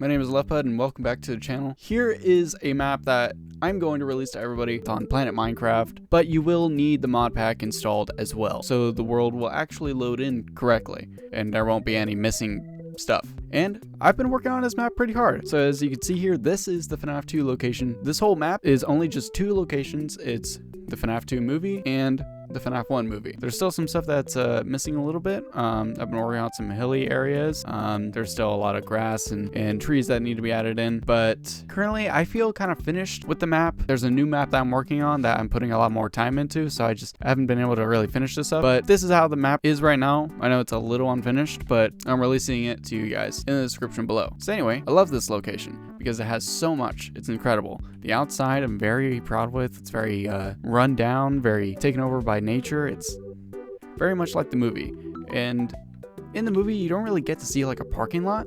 My name is Lefpud and welcome back to the channel. Here is a map that I'm going to release to everybody. It's on Planet Minecraft, but you will need the mod pack installed as well, so the world will actually load in correctly and there won't be any missing stuff. And I've been working on this map pretty hard. So as you can see here, this is the FNAF 2 location. This whole map is only just 2 locations. It's the FNAF 2 movie and the FNAF 1 movie. There's still some stuff that's missing a little bit. I've been working on some hilly areas. There's still a lot of grass and trees that need to be added in, but currently I feel kind of finished with the map. There's a new map that I'm working on that I'm putting a lot more time into, so I haven't been able to really finish this up, but this is how the map is right now. I know it's a little unfinished, but I'm releasing it to you guys in the description below. So anyway, I love this location because it has so much. It's incredible. The outside I'm very proud with. It's very run down, very taken over by nature. It's very much like the movie. And in the movie, you don't really get to see like a parking lot.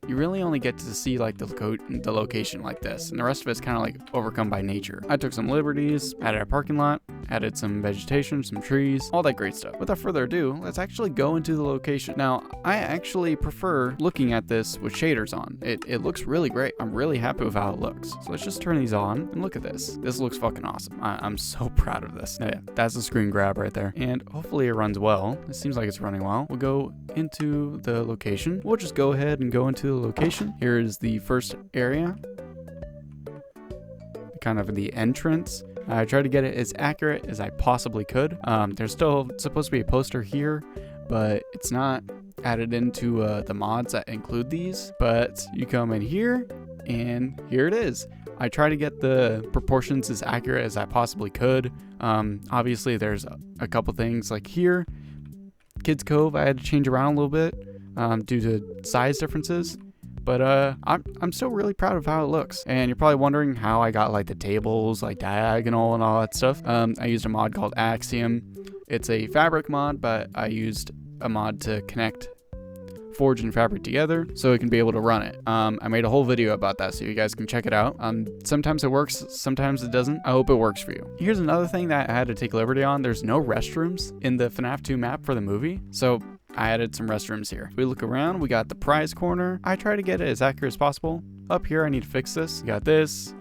You really only get to see like the location like this, and the rest of it's kind of like overcome by nature. I took some liberties, added a parking lot, added some vegetation, some trees, all that great stuff. Without further ado, let's actually go into the location. Now, I actually prefer looking at this with shaders on. It looks really great. I'm really happy with how it looks. So let's just turn these on and look at this. This looks fucking awesome. I'm so proud of this. Yeah, that's a screen grab right there. And hopefully it runs well. It seems like it's running well. We'll go into the location. We'll just go ahead and go into the location. Here is the first area, kind of the entrance. I tried to get it as accurate as I possibly could. There's still supposed to be a poster here, but it's not added into the mods that include these. But you come in here and here it is. I try to get the proportions as accurate as I possibly could. Obviously there's a couple things like here, Kids Cove, I had to change around a little bit due to size differences. But I'm still really proud of how it looks. And you're probably wondering how I got like the tables like diagonal and all that stuff. I used a mod called Axiom. It's a fabric mod, but I used a mod to connect Forge and Fabric together so it can be able to run it. I made a whole video about that so you guys can check it out. Sometimes it works, sometimes it doesn't. I hope it works for you. Here's another thing that I had to take liberty on. There's no restrooms in the FNAF 2 map for the movie, so I added some restrooms here. We look around, we got the prize corner. I try to get it as accurate as possible. Up here, I need to fix this. We got this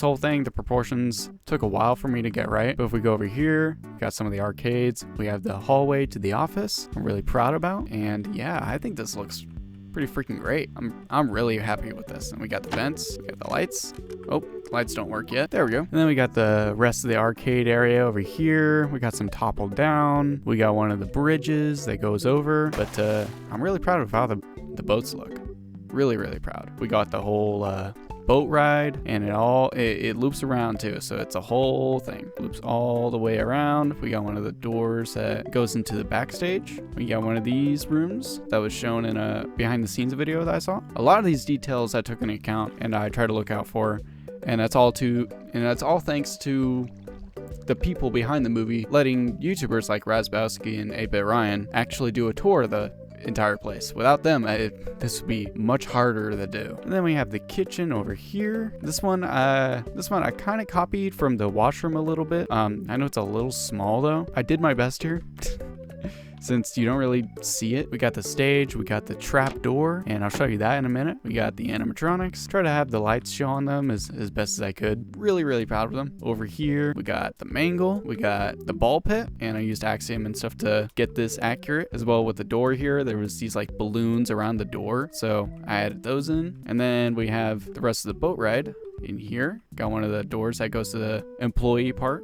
whole thing. The proportions took a while for me to get right. But if we go over here, we got some of the arcades. We have the hallway to the office I'm really proud about. And yeah, I think this looks pretty freaking great. I'm really happy with this. And we got the vents, we got the lights. Oh, lights don't work yet. There we go. And then we got the rest of the arcade area over here. We got some toppled down. We got one of the bridges that goes over. But I'm really proud of how the boats look. Really, really proud. We got the whole boat ride, and it loops around too, so it's a whole thing. Loops all the way around. We got one of the doors that goes into the backstage. We got one of these rooms that was shown in a behind the scenes video that I saw. A lot of these details I took into account and I try to look out for, and that's all thanks to the people behind the movie letting YouTubers like Razbowski and 8-Bit Ryan actually do a tour of the entire place. Without them, this would be much harder to do. And then we have the kitchen over here. This one I kind of copied from the washroom a little bit. I know it's a little small though. I did my best here. Since you don't really see it. We got the stage, we got the trap door, and I'll show you that in a minute. We got the animatronics. Try to have the lights show on them as best as I could. Really, really proud of them. Over here, we got the mangle, we got the ball pit, and I used Axiom and stuff to get this accurate. As well with the door here, there was these like balloons around the door, so I added those in. And then we have the rest of the boat ride in here. Got one of the doors that goes to the employee part.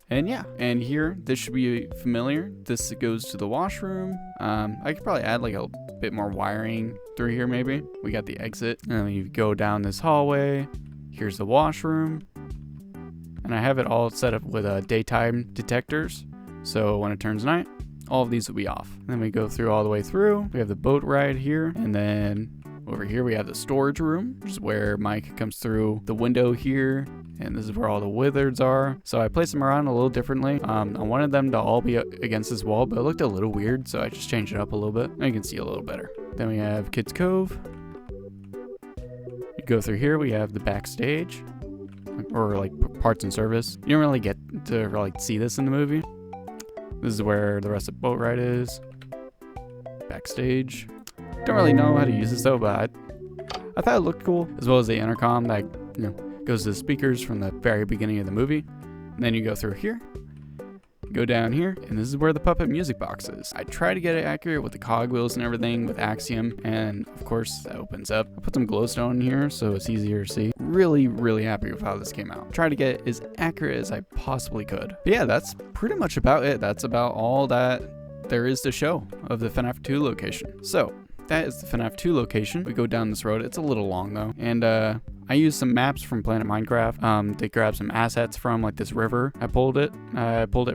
And yeah, and here, this should be familiar. This goes to the washroom. I could probably add like a bit more wiring through here maybe. We got the exit, and then you go down this hallway. Here's the washroom. And I have it all set up with daytime detectors. So when it turns night, all of these will be off. And then we go through all the way through. We have the boat ride here, and then over here we have the storage room, which is where Mike comes through the window here. And this is where all the wizards are. So I placed them around a little differently. I wanted them to all be against this wall, but it looked a little weird, so I just changed it up a little bit. Now you can see a little better. Then we have Kids Cove. You go through here, we have the backstage, or like parts and service. You don't really get to like see this in the movie. This is where the rest of the boat ride is. Backstage. Don't really know how to use this though, but I thought it looked cool, as well as the intercom that, goes to the speakers from the very beginning of the movie. And then you go through here, go down here, and this is where the puppet music box is. I try to get it accurate with the cogwheels and everything with Axiom, and of course that opens up. I put some glowstone in here so it's easier to see. Really, really happy with how this came out. Try to get it as accurate as I possibly could. But yeah, that's pretty much about it. That's about all that there is to show of the FNAF 2 location. So that is the FNAF 2 location. We go down this road. It's a little long though, and I used some maps from Planet Minecraft to grab some assets from like this river. I pulled it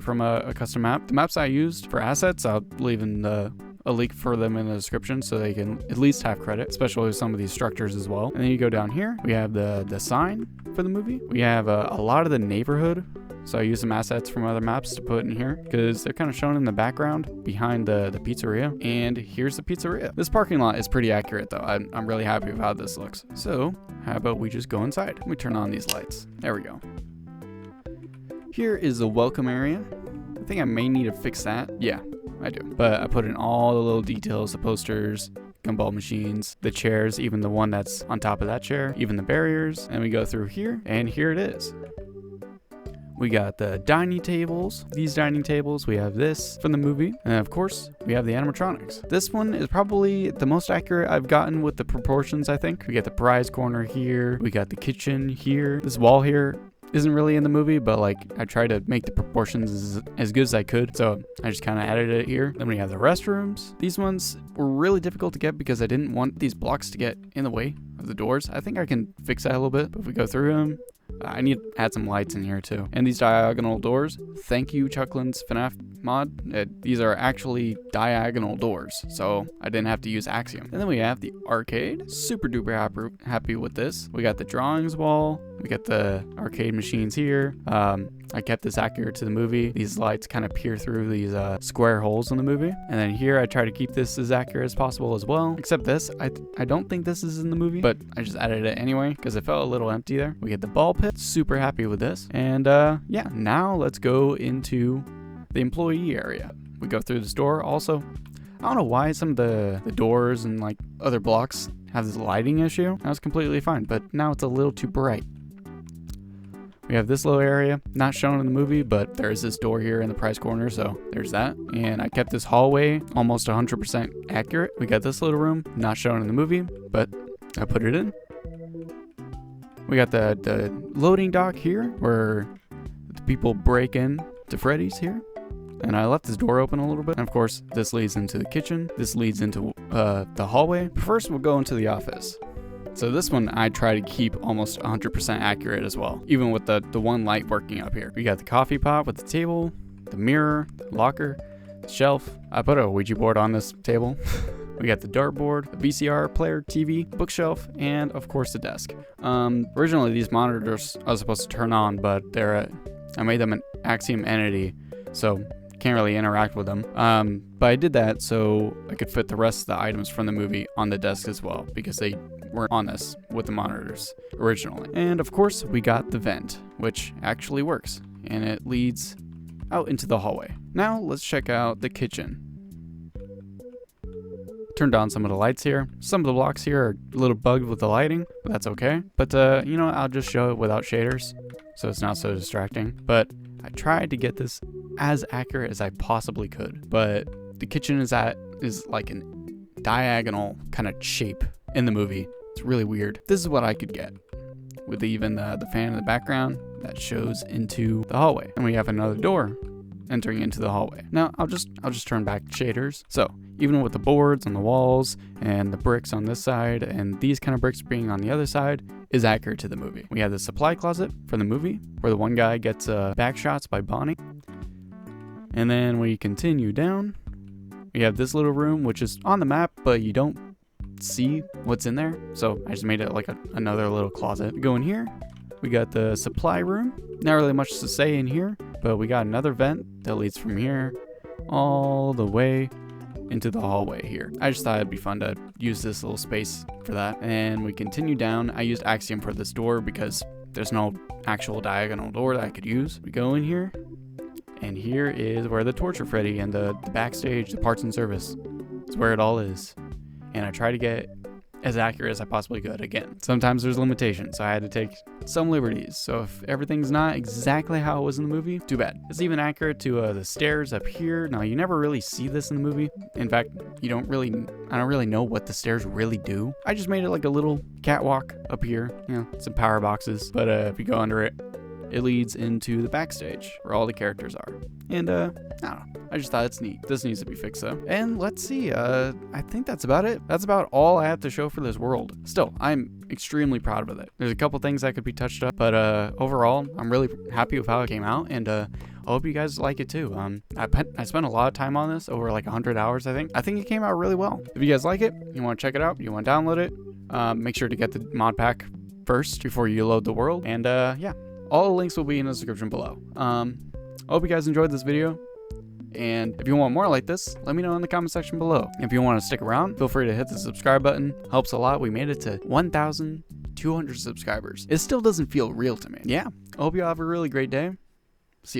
from a custom map. The maps I used for assets, I'll leave in a link for them in the description so they can at least have credit, especially with some of these structures as well. And then you go down here, we have the sign for the movie. We have a lot of the neighborhood. So I used some assets from other maps to put in here because they're kind of shown in the background behind the pizzeria. And here's the pizzeria. This parking lot is pretty accurate though. I'm really happy with how this looks. So how about we just go inside? Let me turn on these lights. There we go. Here is the welcome area. I think I may need to fix that. Yeah, I do. But I put in all the little details, the posters, gumball machines, the chairs, even the one that's on top of that chair, even the barriers. And we go through here, and here it is. We got the dining tables, these dining tables, we have this from the movie, and of course, we have the animatronics. This one is probably the most accurate I've gotten with the proportions, I think. We got the prize corner here, we got the kitchen here. This wall here isn't really in the movie, but like I tried to make the proportions as good as I could, so I just kind of added it here. Then we have the restrooms. These ones were really difficult to get because I didn't want these blocks to get in the way of the doors. I think I can fix that a little bit, but if we go through them, I need to add some lights in here too. And these diagonal doors, thank you Chucklin's FNAF mod. These are actually diagonal doors, so I didn't have to use Axiom. And then we have the arcade. Super duper happy with this. We got the drawings wall. We got the arcade machines here. I kept this accurate to the movie. These lights kind of peer through these square holes in the movie. And then here I try to keep this as accurate as possible as well. Except this, I don't think this is in the movie, but I just added it anyway because it felt a little empty there. We get the ball pit. Super happy with this. And yeah, now let's go into the employee area. We go through this door also. I don't know why some of the doors and like other blocks have this lighting issue. That was completely fine, but now it's a little too bright. We have this little area, not shown in the movie, but there's this door here in the prize corner, so there's that. And I kept this hallway almost 100% accurate. We got this little room, not shown in the movie, but I put it in. We got the loading dock here, where the people break in to Freddy's here. And I left this door open a little bit. And of course, this leads into the kitchen. This leads into the hallway. But first, we'll go into the office. So this one I try to keep almost 100% accurate as well, even with the one light working up here. We got the coffee pot with the table, the mirror, the locker, the shelf. I put a Ouija board on this table. We got the dartboard, the VCR player, TV, bookshelf, and of course the desk. Originally these monitors I was supposed to turn on, but I made them an Axiom entity, so can't really interact with them. But I did that so I could fit the rest of the items from the movie on the desk as well, because they weren't on this with the monitors originally. And of course we got the vent, which actually works, and it leads out into the hallway. Now let's check out the kitchen. Turned on some of the lights here. Some of the blocks here are a little bugged with the lighting, but that's okay. But you know, I'll just show it without shaders, so it's not so distracting. But I tried to get this as accurate as I possibly could. But the kitchen is like a diagonal kind of shape in the movie. It's really weird. This is what I could get, with even the fan in the background that shows into the hallway. And we have another door entering into the hallway. Now I'll just turn back shaders. So even with the boards on the walls and the bricks on this side and these kind of bricks being on the other side is accurate to the movie. We have the supply closet from the movie where the one guy gets back shots by Bonnie. And then we continue down. We have this little room, which is on the map, but you don't see what's in there. So I just made it like another little closet. Go in here. We got the supply room. Not really much to say in here, but we got another vent that leads from here all the way into the hallway here. I just thought it'd be fun to use this little space for that. And we continue down. I used Axiom for this door because there's no actual diagonal door that I could use. We go in here, and here is where the Torture Freddy and the backstage, the parts and service, is where it all is. and I try to get as accurate as I possibly could. Again, sometimes there's limitations, so I had to take some liberties. So if everything's not exactly how it was in the movie, too bad. It's even accurate to the stairs up here. Now, you never really see this in the movie. In fact, I don't really know what the stairs really do. I just made it like a little catwalk up here, you know, some power boxes. But if you go under it, it leads into the backstage where all the characters are. And I don't know, I just thought it's neat. This needs to be fixed though. And let's see, I think that's about it. That's about all I have to show for this world. Still, I'm extremely proud of it. There's a couple things that could be touched up, but overall, I'm really happy with how it came out, and I hope you guys like it too. I spent a lot of time on this, over like 100 hours, I think. I think it came out really well. If you guys like it, you want to check it out, you want to download it, make sure to get the mod pack first before you load the world. And yeah. All the links will be in the description below. I hope you guys enjoyed this video. And if you want more like this, let me know in the comment section below. If you want to stick around, feel free to hit the subscribe button. Helps a lot. We made it to 1,200 subscribers. It still doesn't feel real to me. Yeah, I hope you all have a really great day. See ya.